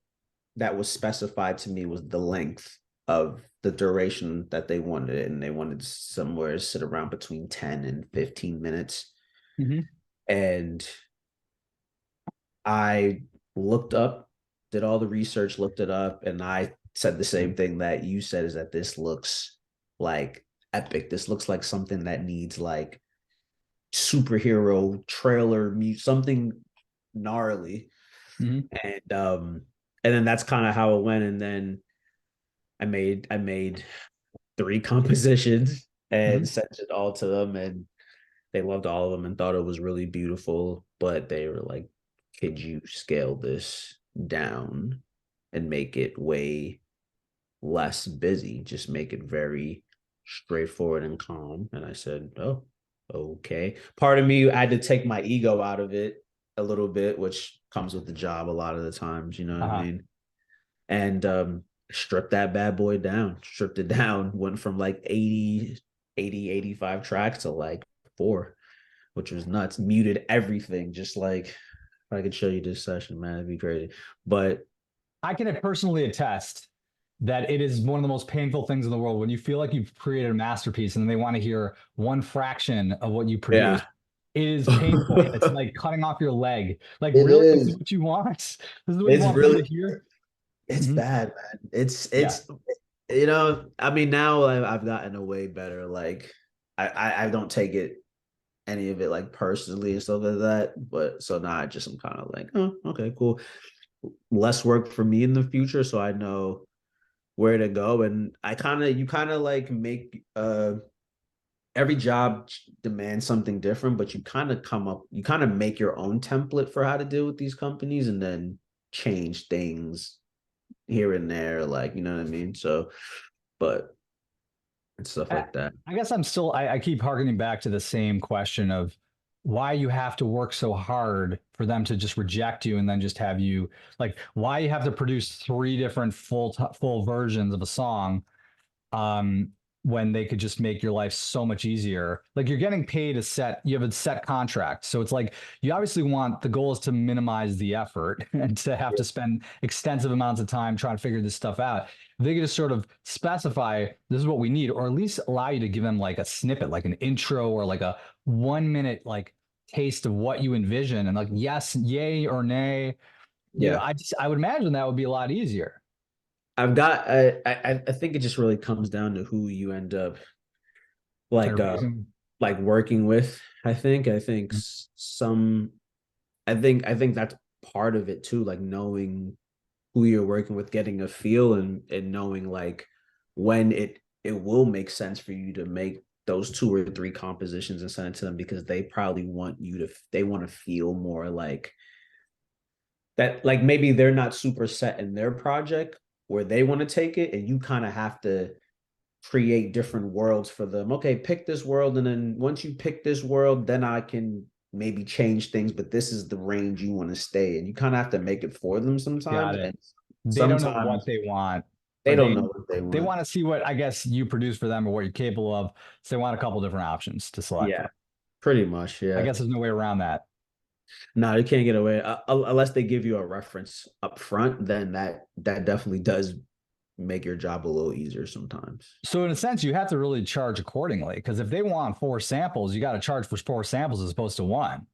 was specified to me was the length of the duration that they wanted it, and they wanted somewhere to sit around between 10 and 15 minutes. Mhm. And I looked up, did all the research, looked it up, and I said the same thing that you said, is that this looks like epic. This looks like something that needs like superhero trailer something gnarly. Mhm. And then that's kind of how it went. And then I made 3 compositions and Mhm. sent it all to them, and they loved all of them and thought it was really beautiful. But they were like, "Could you scale this down and make it way less busy? Just make it very straightforward and calm." And I said, "Oh, okay." Part of me had to take my ego out of it a little bit, which comes with the job a lot of the times, you know what I Uh-huh. mean? And stripped that bad boy down, stripped it down, went from like 85 tracks to like 4, which was nuts. Muted everything, just like if I could show you this session, man, it'd be crazy. But I can personally attest that it is one of the most painful things in the world when you feel like you've created a masterpiece and they want to hear one fraction of what you yeah, produced. It is painful. It's like cutting off your leg. Like, it really? This is is. what you want? This is what you It's want people really to hear? it's Mhm. bad, man. Yeah. It's I mean, now I've gotten a way better. Like I don't take it any of it like personally and stuff like that. But so now I just am kind of like, oh, okay, cool. Less work for me in the future, so I know where to go. And you kind of like make every job demands something different, but you kind of make your own template for how to deal with these companies and then change things here and there, like, you know what I mean? So, but and stuff I, like that. I guess I keep harkening back to the same question of why you have to work so hard for them to just reject you and then just have you like why you have to produce 3 different full versions of a song um, when they could just make your life so much easier. Like you're getting paid you have a set contract. So it's like you obviously want the goal is to minimize the effort and to have to spend extensive amounts of time trying to figure this stuff out. If they could just sort of specify this is what we need, or at least allow you to give them like a snippet, like an intro or like a 1 minute like taste of what you envision and like yes, yay or nay, Yeah. I would imagine that would be a lot easier. I've got I think it just really comes down to who you end up like Kind of reason. working with. I think some I think that's part of it too, like knowing who you're working with, getting a feel and knowing like when it will make sense for you to make those two or three compositions and send it to them because they probably want you to they want to feel more like that, like maybe they're not super set in their project where they want to take it and you kind of have to create different worlds for them. Okay, pick this world, and then once you pick this world, then I can maybe change things, but this is the range you want to stay in. You kind of have to make it for them Got sometimes, it. and They don't know what sometimes they want, they but don't know what they they want. want to see what I guess you produce for them or what you're capable of. So they want a couple different options to select from. Yeah, pretty much. I Yeah. guess there's no way around that. No, you can't get away unless they give you a reference up front. Then that definitely does make your job a little easier sometimes. So in a sense, you have to really charge accordingly because if they want four samples, you got to charge for four samples as opposed to one.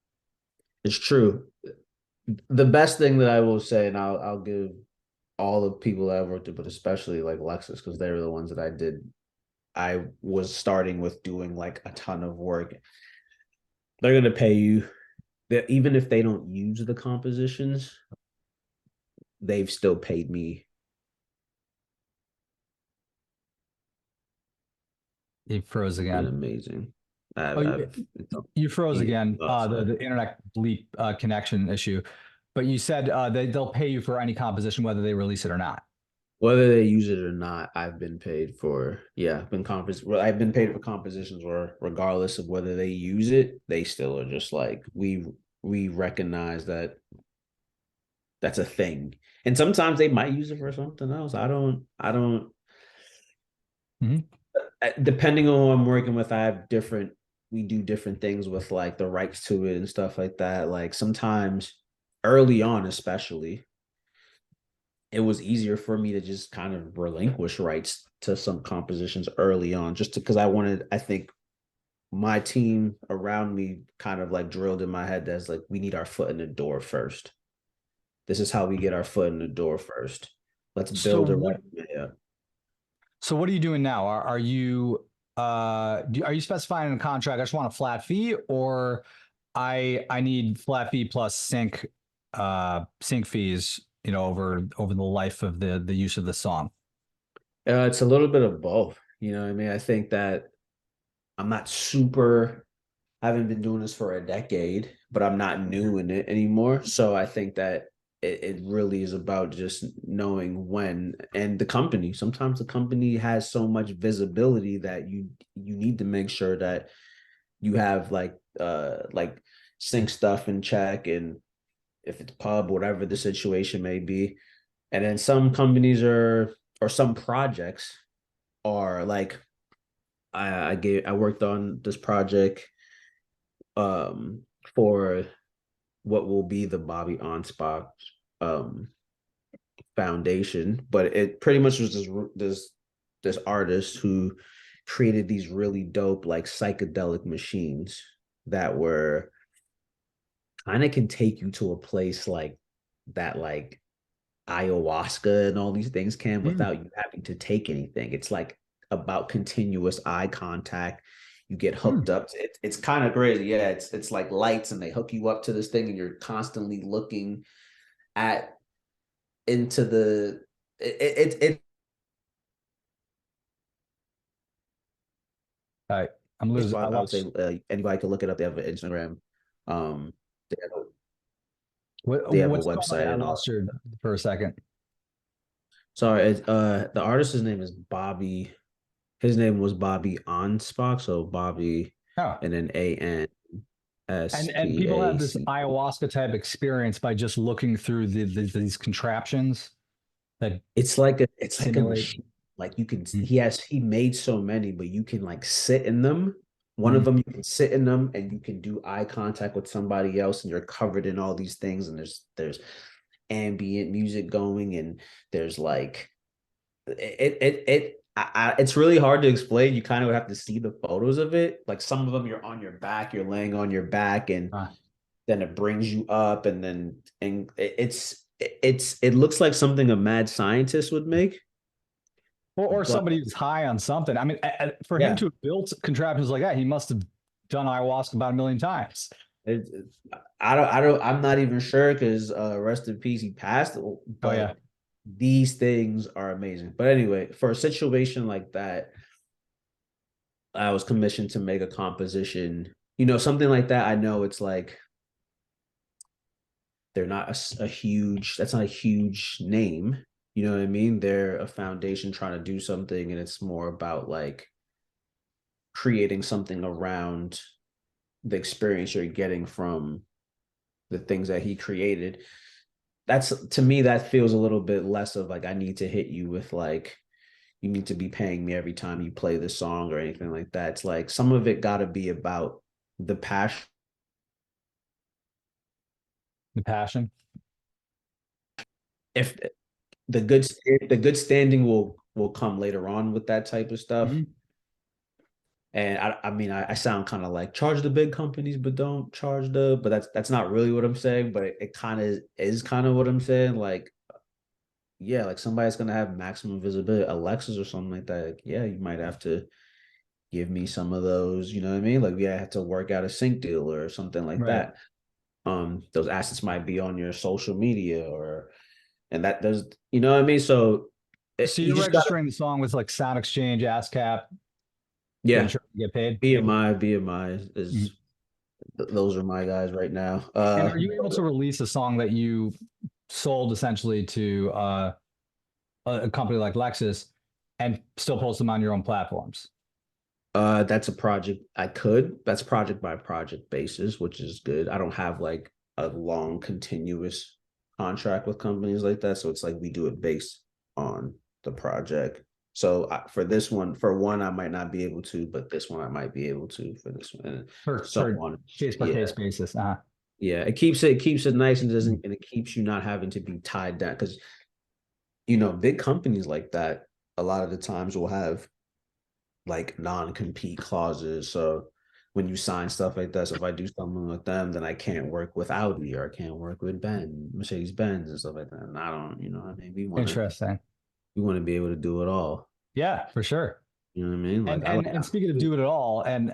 It's true. The best thing that I will say, and I'll give all the people that I've worked with, but especially like Lexus, because they were the ones that I was starting with doing like a ton of work. They're gonna pay you that even if they don't use the compositions, they've still paid me. You froze Been again. amazing. Oh, I've you froze again. sorry. The internet bleep connection issue. But you said they'll pay you for any composition, whether they release it or not. Whether they use it or not, I've been paid for. Yeah, I've been paid for compositions where, regardless of whether they use it, they still are just like we recognize that that's a thing. And sometimes they might use it for something else. I don't Mhm. depending on who I'm working with, we do different things with like the rights to it and stuff like that. Like sometimes early on, especially, it was easier for me to just kind of relinquish rights to some compositions early on, just because I think my team around me kind of like drilled in my head that's like, we need our foot in the door first. This is how we get our foot in the door first. Let's So build a what? resume up. So what are you doing now? Are you are you specifying in a contract? I just want a flat fee, or I need flat fee plus sync fees. You know, over the life of the use of the song. It's a little bit of both. You know what I mean? I think that I'm not super, I haven't been doing this for a decade, but I'm not new in it anymore. So I think that it really is about just knowing when, and the company. Sometimes the company has so much visibility that you need to make sure that you have like sync stuff in check, and if it's pub, whatever the situation may be. And then some companies are, or some projects are like, I worked on this project um for what will be the Bobby Onspach um foundation, but it pretty much was this artist who created these really dope like psychedelic machines that were kind of can take you to a place like that, like ayahuasca and all these things can, Mm, without you having to take anything. It's like about continuous eye contact. You get mm. hooked up. It's kind of crazy. Yeah, it's like lights, and they hook you up to this thing, and you're constantly looking at into the it All right, I'm it's losing. I I would say lost. anybody can look it up. They have an Instagram. They have they have a What's going on? website I and all. lost you for a second. Sorry, the artist's name is Bobby. His name was Bobby Onspach, so Bobby Oh, and then and people have this Anspac. ayahuasca type experience by just looking through these contraptions that It's like a simulate. machine. Like you can, Mm, he made so many, but you can like sit in them. One of mm. them, you can sit in them and you can do eye contact with somebody else, and you're covered in all these things. And there's ambient music going, and there's like it's really hard to explain. You kind of have to see the photos of it. Like some of them, you're on your back, you're laying on your back, and Ah, then it brings you up, and then and it looks like something a mad scientist would make, Or but somebody who's high on something. I mean, for him yeah, to have built contraptions like that, he must have done ayahuasca about a million times. I'm not even sure because rest in peace, he passed. Oh yeah, But these things are amazing. But anyway, for a situation like that, I was commissioned to make a composition. Something like that. I know it's like they're not a huge. That's not a huge name. You know what I mean? They're a foundation trying to do something, and it's more about like creating something around the experience you're getting from the things that he created. That's to me, that feels a little bit less of like I need to hit you with like you need to be paying me every time you play this song or anything like that. It's like some of it got to be about the passion. the passion. If the good standing will come later on with that type of stuff. Mhm. And I mean, I sound kind of like charge the big companies, but don't charge but that's not really what I'm saying. But it kind of is kind of what I'm saying. Like, yeah, like somebody's gonna have maximum visibility, a Lexus or something like that. Like, yeah, you might have to give me some of those. You know what I mean? Like, yeah, I have to work out a sync deal or something like Right. that. Those assets might be on your social media and that does, you know what I mean? So So you you're just gotta, registering the song with like Sound Exchange, ASCAP, to yeah, ensure you get paid. BMI Mhm. is those are my guys right now. And are you able to release a song that you sold essentially to a company like Lexus and still post them on your own platforms? That's a project that's project by project basis, which is good. I don't have like a long continuous contract with companies like that. So it's like we do it based on the project. So for this one, for one, I might not be able to, but this one I might be able to for this one, and so Per on. case by Yeah, case basis. yeah. It keeps it nice and Mhm. doesn't, and it keeps you not having to be tied down because big companies like that a lot of the times will have like non-compete clauses. So when you sign stuff like that, so if I do something with them, then I can't work with Audi or I can't work with Mercedes Benz and stuff like that. And I don't, I mean, we want to Interesting. we want to be able to do it all. Yeah, for sure. You know what I mean? Like And I and like and speaking of do it all, and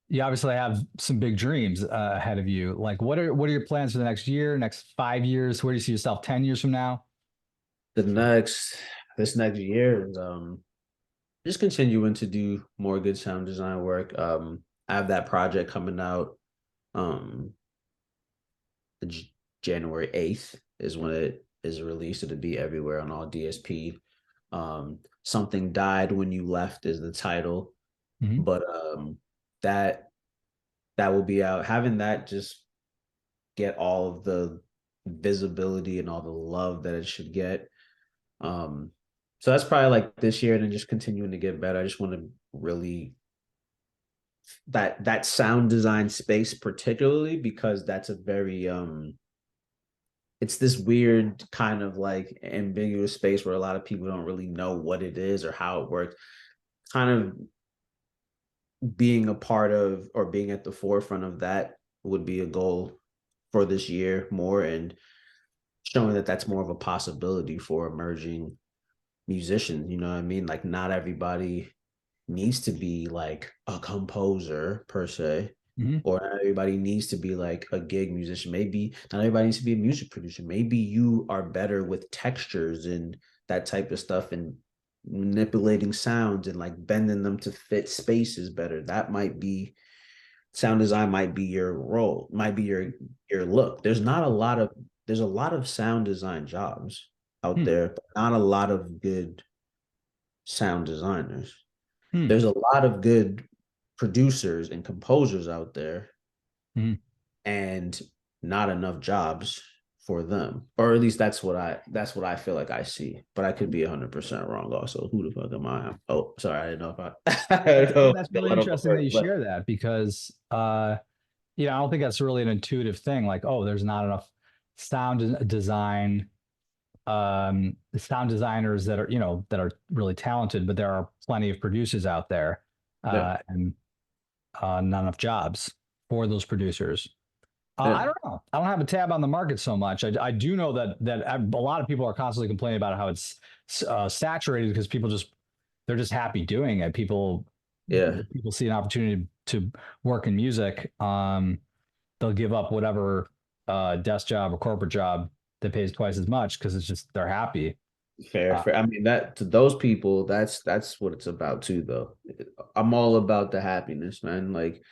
you obviously have some big dreams ahead of you. Like, what are your plans for the next year, next 5 years? Where do you see yourself 10 years from now? the next this next year is just continuing to do more good sound design work. I have that project coming out um January 8th is when it is released. It'll be everywhere on all DSP. Something Died When You Left is the title, Mhm. but that that will be out. Having that just get all of the visibility and all the love that it should get. Um, so that's probably like this year, and then just continuing to get better. I just want to really that sound design space, particularly because that's a very it's this weird kind of like ambiguous space where a lot of people don't really know what it is or how it works. Kind of being a part of or being at the forefront of that would be a goal for this year more, and showing that that's more of a possibility for emerging musicians. You know what I mean? Like not everybody needs to be like a composer per se, Mhm. or not everybody needs to be like a gig musician. Maybe not everybody needs to be a music producer. Maybe you are better with textures and that type of stuff and manipulating sounds and like bending them to fit spaces better. That might be sound design might be your role, might be your look. There's a lot of sound design jobs out Hmm. there, but not a lot of good sound designers. Hmm. There's a lot of good producers and composers out there Mhm. and not enough jobs for them. Or at least that's what I feel like I see. But I could be 100% wrong also. Who the fuck am I? Oh, sorry, I didn't know if I I don't know That's if really I don't interesting that prefer, you but share that because I don't think that's really an intuitive thing. Like, oh, there's not enough design, sound designers that are that are really talented, but there are plenty of producers out there, yeah. and not enough jobs for those producers. I don't know. I don't have a tab on the market so much. I do know that a lot of people are constantly complaining about how it's saturated because they're just happy doing it. People Yeah. see an opportunity to work in music. They'll give up whatever desk job or corporate job that pays twice as much because it's just they're happy. Fair, Uh, fair. I mean, that to those people, that's what it's about too, though. I'm all about the happiness, man. Like,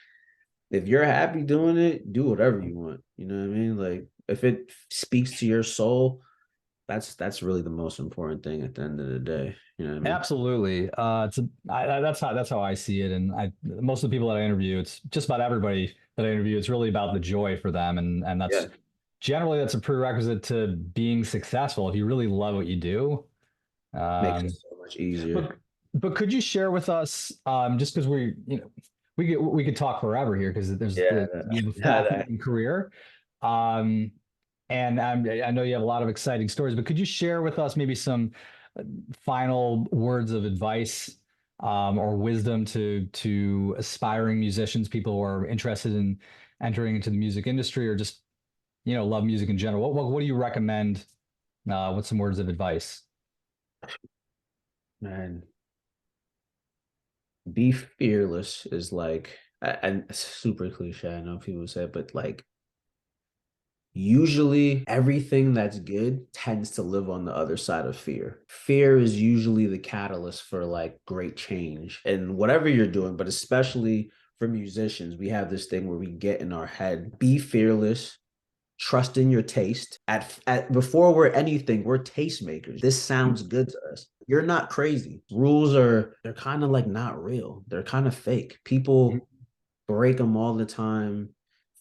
if you're happy doing it, do whatever you want. You know what I mean? Like, if it speaks to your soul, that's really the most important thing at the end of the day. You know what I mean? Absolutely. That's how I see it. And most of the people that I interview, it's just about everybody that I interview. It's really about the joy for them, and Yeah, that's a prerequisite to being successful. If you really love what you do, makes it um, so much easier. but could you share with us, just because we could talk forever here because Yeah, you have a that, fascinating career. Um, and I know you have a lot of exciting stories, but could you share with us maybe some final words of advice or wisdom to aspiring musicians, people who are interested in entering into the music industry or just love music in general? What do you recommend? What's some words of advice? man, be fearless is like, and it's super cliche. I know people say, it, but like usually everything that's good tends to live on the other side of fear. Fear is usually the catalyst for like great change and whatever you're doing, but especially for musicians, we have this thing where we get in our head. Be fearless, trust in your taste. At before we're anything, we're tastemakers. This sounds good to us. You're not crazy. Rules they're kind of like not real. They're kind of fake. People break them all the time,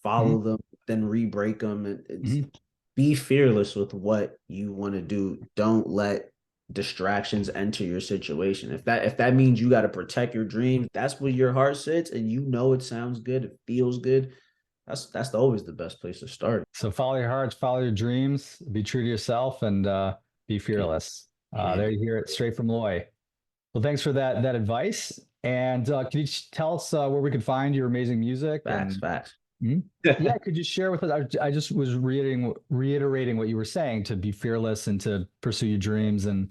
Mm-hmm. follow them, then re-break them. It's Mm-hmm. be fearless with what you want to do. Don't let distractions enter your situation. If that means you got to protect your dreams, that's where your heart sits, and you know it sounds good, it feels good. That's always the best place to start. So follow your hearts, follow your dreams, be true to yourself, and be Can't, fearless. can't There be. you hear it straight from Loy. Well, thanks for that advice. And can you tell us where we can find your amazing music? Facts, And facts. mhm. Yeah, could you share with us? I just was reiterating what you were saying to be fearless and to pursue your dreams and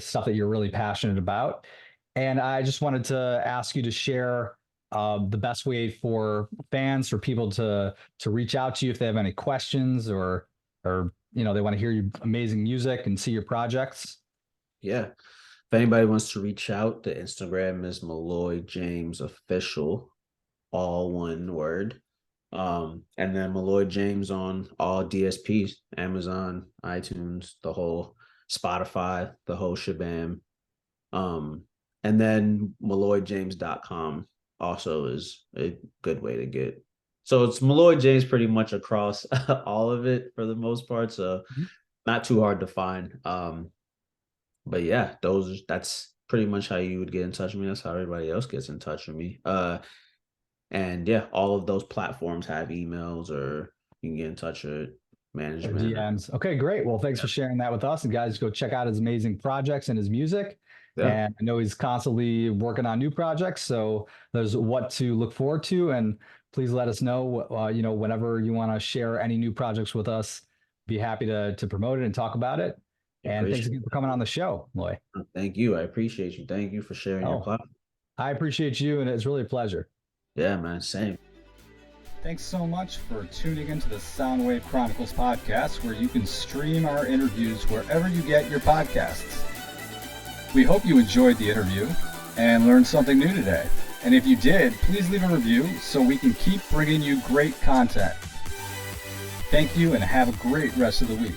stuff that you're really passionate about. And I just wanted to ask you to share the best way for fans, for people to reach out to you if they have any questions or they want to hear your amazing music and see your projects. Yeah. If anybody wants to reach out, the Instagram is Malloy James Official, all one word. And then Malloy James on all DSPs, Amazon, iTunes, the whole Spotify, the whole shebang. Um, and then MalloyJames.com also is a good way to get. So it's Malloy James pretty much across all of it for the most part. So Mhm. not too hard to find. But yeah, that's pretty much how you would get in touch with me. That's how everybody else gets in touch with me. And yeah, all of those platforms have emails or you can get in touch with Or management. DMs. Okay, great. Well, thanks Yeah. for sharing that with us. And guys, go check out his amazing projects and his music. Yeah. And I know he's constantly working on new projects, so there's what to look forward to. And please let us know, whenever you want to share any new projects with us. Be happy to promote it and talk about it. And thanks Appreciate again for coming on the show, Loy. it. Thank you. I appreciate you. Thank you for sharing your Oh, platform. I appreciate you, and it's really a pleasure. Yeah, man. Same. Thanks so much for tuning into the Soundwave Chronicles podcast, where you can stream our interviews wherever you get your podcasts. We hope you enjoyed the interview and learned something new today. And if you did, please leave a review so we can keep bringing you great content. Thank you and have a great rest of the week.